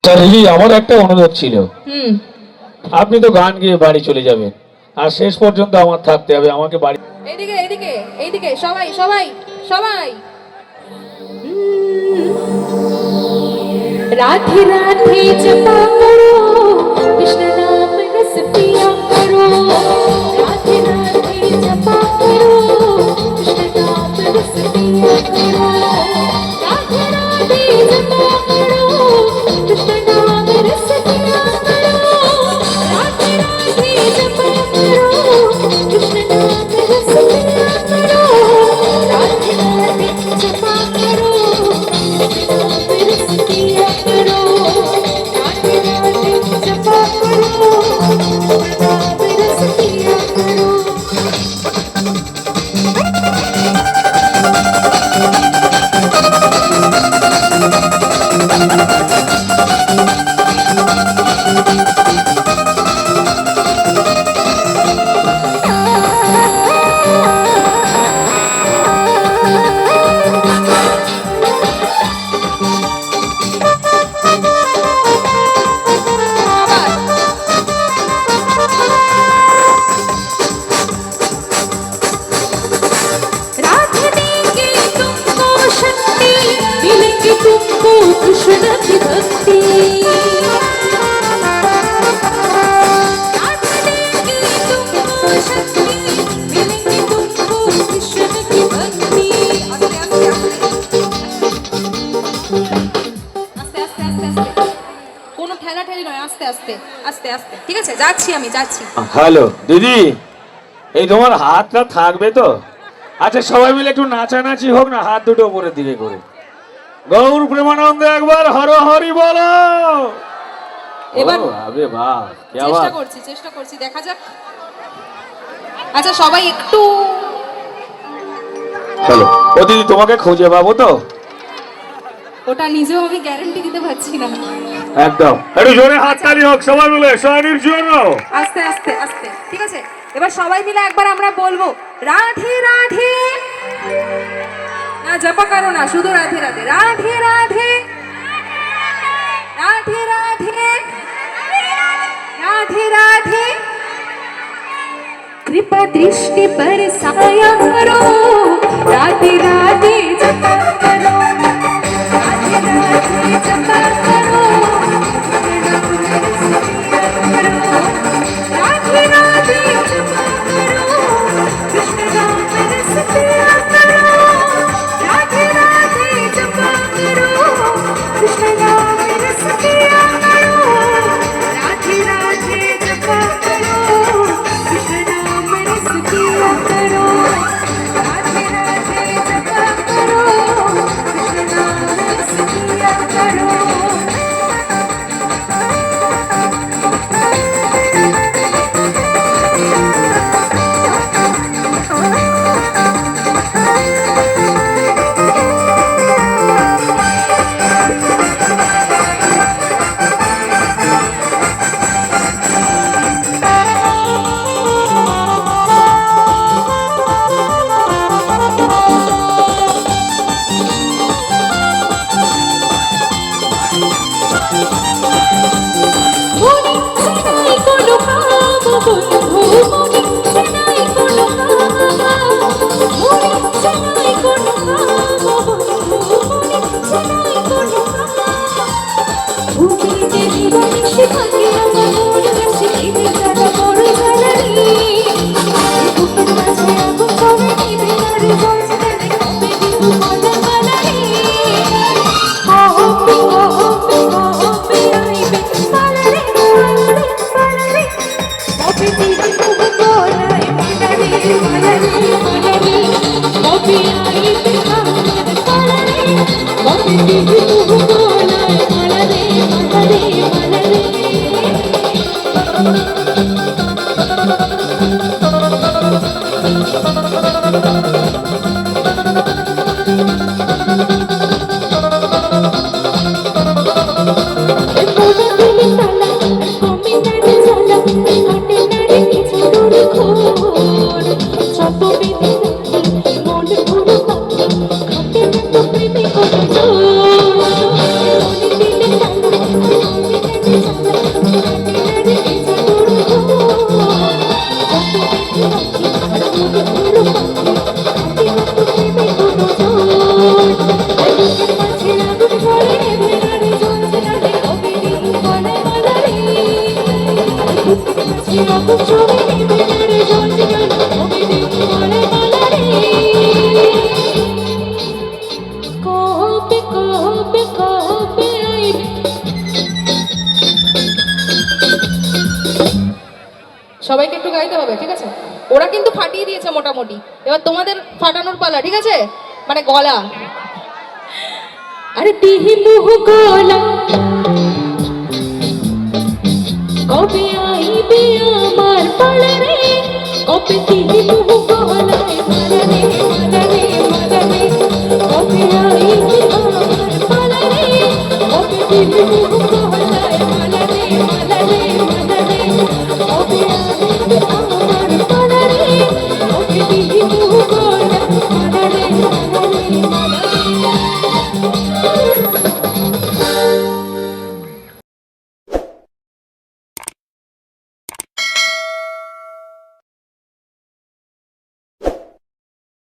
দিদি আমার একটা অনুরোধ ছিল। আপনি তো গান গিয়ে বাড়ি চলে যাবেন, আর শেষ পর্যন্ত আমার থাকতে হবে, আমাকে বাড়ি। এইদিকে এইদিকে এইদিকে সবাই সবাই সবাই। राधे राधे जपा करो, कृष्ण नाम रस पिया करो। राधे राधे जपा करो, कृष्ण नाम रस पिया करो। राधे राधे जपा करो, कृष्ण नाम रस पिया करो। राधे राधे जपा करो, कृष्ण नाम रस पिया करो। राधे राधे जपा करो, कृष्ण की भक्ति तुमको शक्ति मिलेगी, तुमको कृष्ण की भक्ति। आस्ते आस्ते आस्ते आस्ते आस्ते आस्ते, কোনো ঠেলা ঠেলি নয়, আস্তে আস্তে আস্তে আস্তে। ঠিক আছে, যাচ্ছি আমি যাচ্ছি। হ্যালো দিদি, এই তোমার হাতটা থাকবে তো? আচ্ছা সবাই মিলে একটু নাচানাচি হোক না, হাত দুটো উপরের দিকে করে। গৌর প্রেমানন্দে একবার হর হরি বলো। এবার আবে বাহ, কি চেষ্টা আওয়াজ। করছি দেখা যাক। আচ্ছা সবাই একটু চলো। ও দিদি তোমাকে খুঁজে পাবো তো? ওটা নিজেও আমি গ্যারান্টি দিতে পারছি না। একদম একটু জোরে হাততালি হোক সবাই মিলে সোহানির জন্য। আস্তে আস্তে আস্তে, ঠিক আছে। এবার সবাই মিলে একবার আমরা বলবো রাধে রাধে। না জপা করো না, শুধু রাধে রাধে। রাধে রাধে রাধে রাধে রাধে রাধে। कृपा दृष्टि बरसाया करो, राधे राधे जपा करो। राधे राधे जपा करो, राधे राधे जपा करो, कृष्ण नाम रस पिया करो। राधे राधे जपा करो, कृष्ण नाम रस पिया करो। राधे राधे जपा करो, कृष्ण नाम रस पिया करो। राधे राधे जपा करो, कृष्ण नाम रस पिया करो। সবাইকে একটু গাইতে হবে, ঠিক আছে? ওরা কিন্তু ফাটিয়ে দিয়েছে মোটামুটি, এবার তোমাদের ফাটানোর পালা, ঠিক আছে? মানে গলা। আরে তিহি মুহ গলা কবে আইবে আমার পালা রে, কবে তিহি মুহ গলায় মারা রে মারা রে মারা রে, কবে